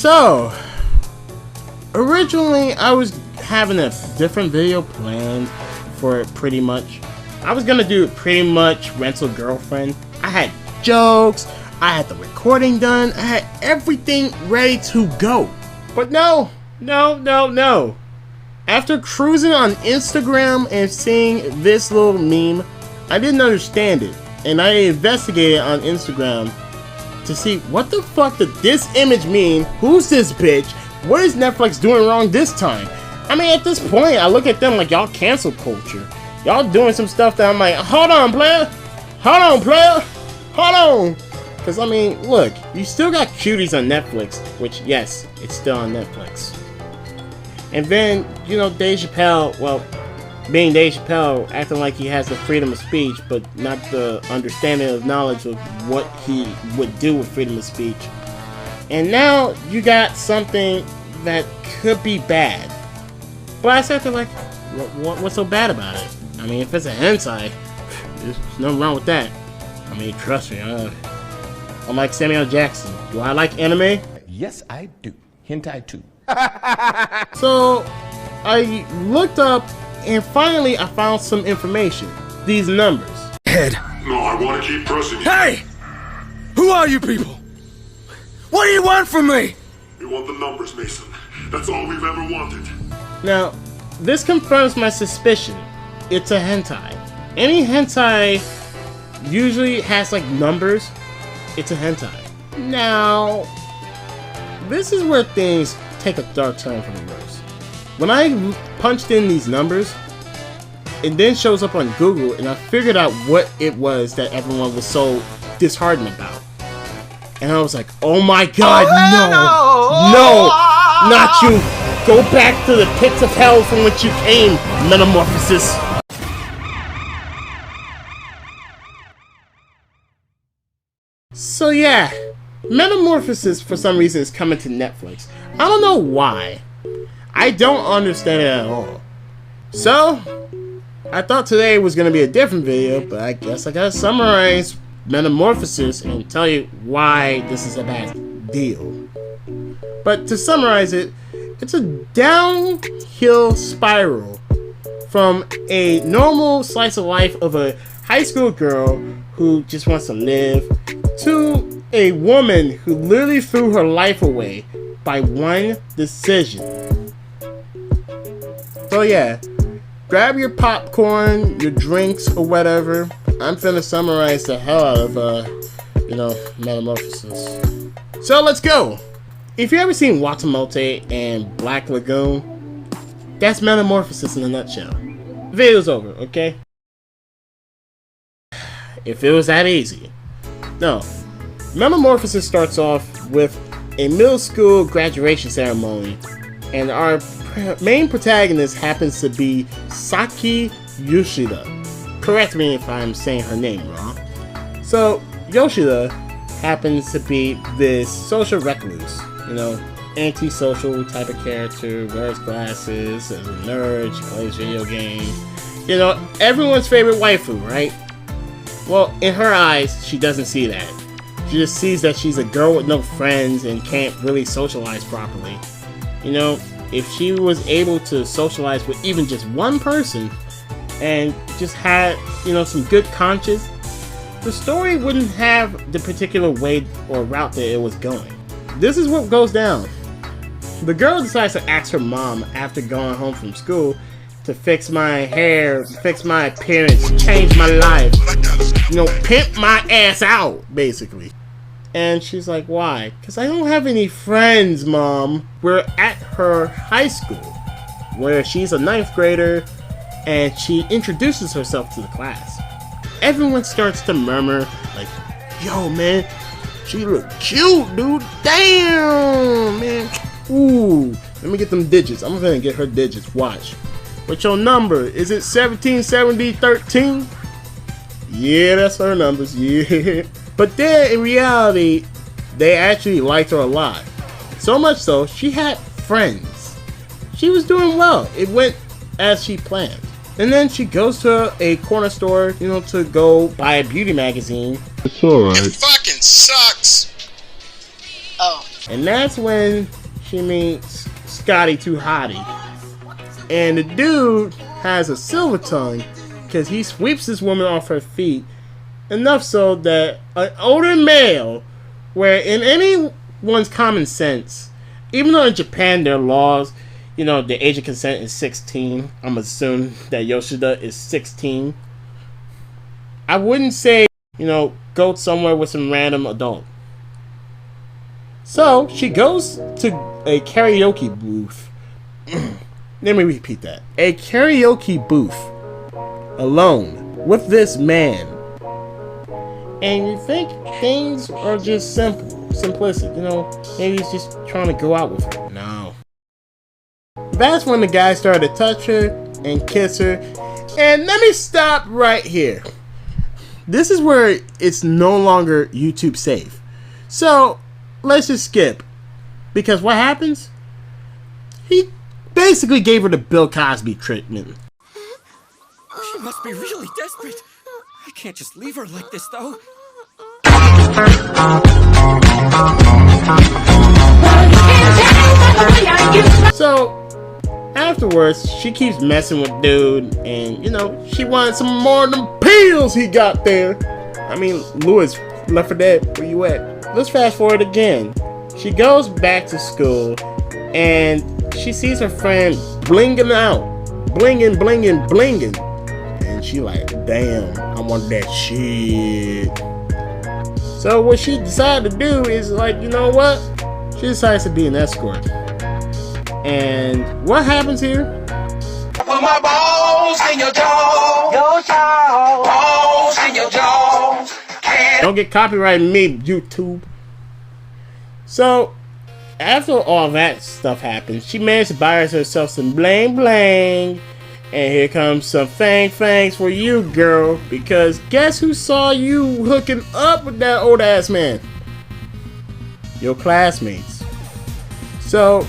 So, originally I was having a different video planned for it pretty much. I was gonna do pretty much Rental Girlfriend. I had jokes, I had the recording done, I had everything ready to go. But no. After cruising on Instagram and seeing this little meme, I didn't understand it. And I investigated on Instagram to see what the fuck did this image mean? Who's this bitch? What is Netflix doing wrong this time? I mean, at this point, I look at them like y'all cancel culture. Y'all doing some stuff that I'm like, hold on, player. Hold on, player. Hold on. Because, I mean, look, you still got Cuties on Netflix, which, yes, it's still on Netflix. And then, you know, Dave Chappelle, well, being Dave Chappelle, acting like he has the freedom of speech, but not the understanding of knowledge of what he would do with freedom of speech. And now you got something that could be bad. But I said to like, what's so bad about it? I mean, if it's a hentai, there's nothing wrong with that. I mean, trust me, I'm like Samuel Jackson. Do I like anime? Yes, I do. Hentai too. So, I looked up and finally I found some information. These numbers. Head. No, I want to keep pressing you. Hey! Who are you people? What do you want from me? We want the numbers, Mason. That's all we've ever wanted. Now, this confirms my suspicion. It's a hentai. Any hentai usually has like numbers. It's a hentai. Now, this is where things take a dark turn for the worse. When I punched in these numbers, it then shows up on Google and I figured out what it was that everyone was so disheartened about. And I was like, oh my god, no, not you. Go back to the pits of hell from which you came, Metamorphosis. So yeah, Metamorphosis for some reason is coming to Netflix. I don't know why. I don't understand it at all. So, I thought today was going to be a different video, but I guess I gotta summarize Metamorphosis and tell you why this is a bad deal. But to summarize it, it's a downhill spiral from a normal slice of life of a high school girl who just wants to live to a woman who literally threw her life away by one decision. So yeah, grab your popcorn, your drinks, or whatever. I'm finna summarize the hell out of, Metamorphosis. So let's go! If you ever seen Watamote and Black Lagoon, that's Metamorphosis in a nutshell. Video's over, okay? If it was that easy. No. Metamorphosis starts off with a middle school graduation ceremony, and our main protagonist happens to be Saki Yoshida. Correct me if I'm saying her name wrong. So, Yoshida happens to be this social recluse, antisocial type of character, wears glasses, is a nerd, she plays video games. Everyone's favorite waifu, right? Well, in her eyes, she doesn't see that. She just sees that she's a girl with no friends and can't really socialize properly. If she was able to socialize with even just one person and just had, some good conscience, the story wouldn't have the particular way or route that it was going. This is what goes down. The girl decides to ask her mom after going home from school to fix my hair, fix my appearance, change my life, pimp my ass out, basically. And she's like, why? Because I don't have any friends, Mom. We're at her high school, where she's a 9th grader, and she introduces herself to the class. Everyone starts to murmur, like, yo, man, she look cute, dude. Damn, man. Ooh, let me get them digits. I'm gonna get her digits. Watch. What's your number? Is it 177013? Yeah, that's her numbers. Yeah. But then, in reality, they actually liked her a lot. So much so, she had friends. She was doing well. It went as she planned. And then she goes to a corner store, to go buy a beauty magazine. It's alright. It fucking sucks. Oh, And that's when she meets Scotty Too Hottie. And the dude has a silver tongue because he sweeps this woman off her feet. Enough so that an older male, where in anyone's common sense, even though in Japan there are laws, you know, the age of consent is 16. I'm assuming that Yoshida is 16. I wouldn't say, you know, go somewhere with some random adult. So she goes to a karaoke booth. Let me repeat that. A karaoke booth alone with this man. And you think things are just simplistic, you know, maybe he's just trying to go out with her. No. That's when the guy started to touch her and kiss her. And let me stop right here. This is where it's no longer YouTube safe. So, let's just skip. Because what happens? He basically gave her the Bill Cosby treatment. She must be really desperate. I can't just leave her like this, though. So, afterwards, she keeps messing with dude, and, you know, she wanted some more of them pills he got there. I mean, Lewis, Left 4 Dead, where you at? Let's fast forward again. She goes back to school, and she sees her friend blinging out. Blinging, blinging, blinging. And she like, damn, I want that shit. So what she decided to do is like, you know what? She decides to be an escort. And what happens here? Put my balls in your jaw. Your jaw. Balls in your jaw. Don't get copyrighted me, YouTube. So, after all that stuff happens, she managed to buy herself some bling bling. And here comes some fangs for you, girl. Because guess who saw you hooking up with that old ass man? Your classmates. So,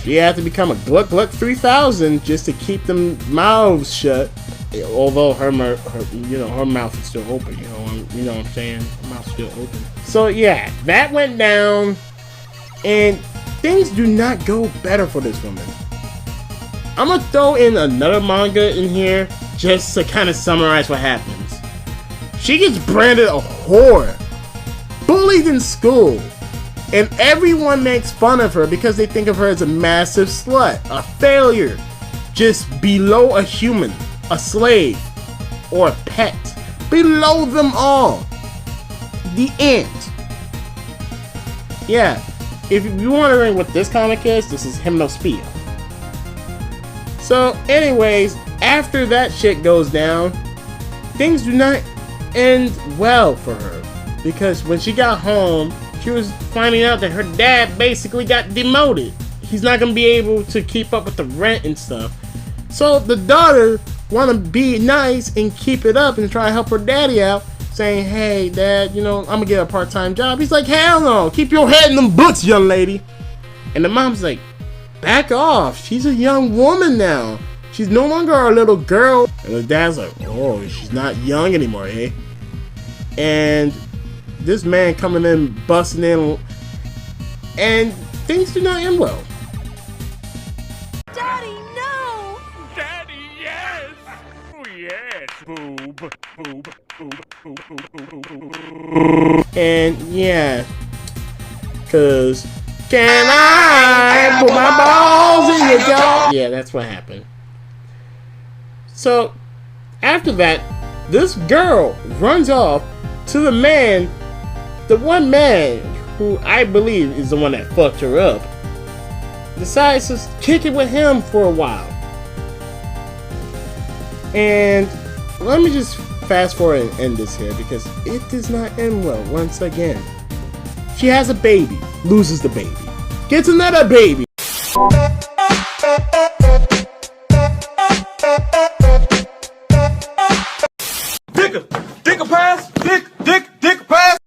she had to become a Gluck Gluck 3000 just to keep them mouths shut. Although her mouth is still open. You know what I'm saying? Her mouth's still open. So yeah, that went down. And things do not go better for this woman. I'm gonna throw in another manga in here just to kind of summarize what happens. She gets branded a whore, bullied in school, and everyone makes fun of her because they think of her as a massive slut, a failure, just below a human, a slave, or a pet. Below them all. The end. Yeah, if you're wondering what this comic is, this is Hypnospia. So, anyways, after that shit goes down, things do not end well for her. Because when she got home, she was finding out that her dad basically got demoted. He's not going to be able to keep up with the rent and stuff. So, the daughter want to be nice and keep it up and try to help her daddy out. Saying, hey, dad, you know, I'm going to get a part-time job. He's like, hell no, keep your head in them books, young lady. And the mom's like, back off. She's a young woman now. She's no longer a little girl. And the dad's like, oh, she's not young anymore, eh? And this man coming in, busting in, and things do not end well. Daddy, no! Daddy, yes! Oh, yes, boob, boob, boob, boob, boob, boob, boob. And yeah, cause can I put my balls in your jaw? Yeah, that's what happened. So after that, this girl runs off to the man, the one man who I believe is the one that fucked her up. Decides to kick it with him for a while. And let me just fast forward and end this here because it does not end well once again. She has a baby, loses the baby, gets another baby. Dick a pass. Dick a pass.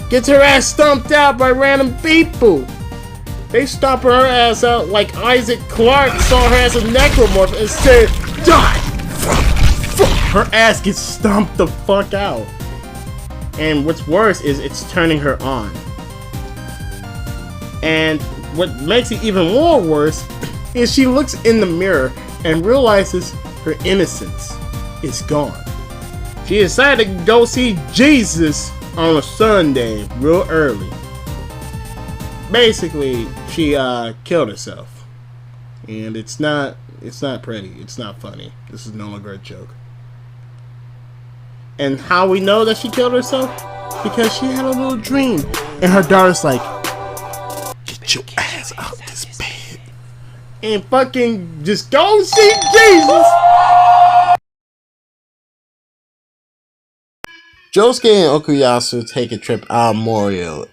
Gets her ass stomped out by random people. They stomp her ass out like Isaac Clarke saw her as a necromorph and said, die! Fuck! her ass gets stomped the fuck out. And what's worse is it's turning her on. And what makes it even more worse is she looks in the mirror and realizes her innocence is gone. She decided to go see Jesus on a Sunday real early. Basically, she killed herself. And it's not pretty. It's not funny. This is no longer a joke. And how we know that she killed herself? Because she had a little dream. And her daughter's like, get your ass out this bed. And fucking just go see Jesus. Josuke and Okuyasu take a trip out of Morio.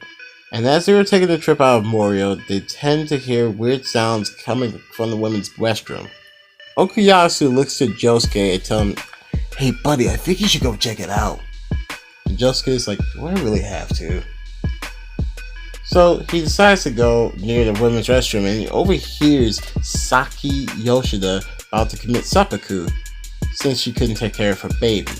And as they were taking the trip out of Morio, they tend to hear weird sounds coming from the women's restroom. Okuyasu looks to Josuke and tells him, hey buddy, I think you should go check it out. And Josuke is like, do I really have to? So he decides to go near the women's restroom and he overhears Saki Yoshida about to commit seppuku since she couldn't take care of her baby.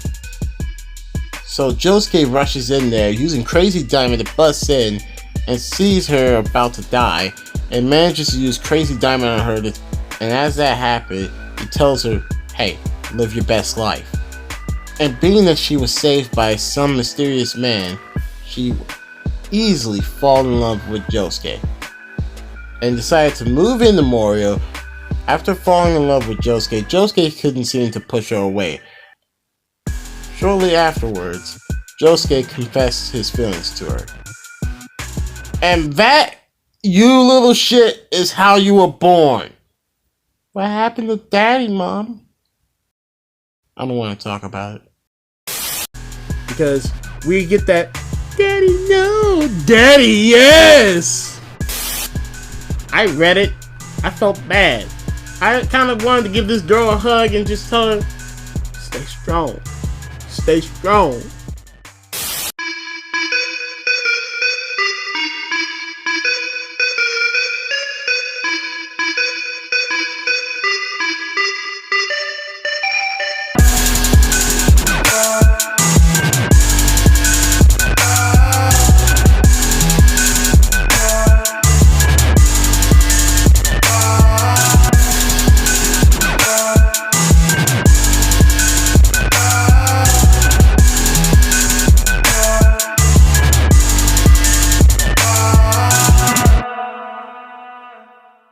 So Josuke rushes in there using Crazy Diamond to bust in and sees her about to die and manages to use Crazy Diamond on her and as that happens, he tells her, hey, live your best life. And being that she was saved by some mysterious man, she easily falls in love with Josuke and decided to move into Morio. After falling in love with Josuke, Josuke couldn't seem to push her away. Shortly afterwards, Josuke confessed his feelings to her. And that, you little shit, is how you were born. What happened to Daddy, Mom? I don't want to talk about it. Because we get that, Daddy, no, Daddy, yes! I read it. I felt bad. I kind of wanted to give this girl a hug and just tell her, stay strong. Stay strong.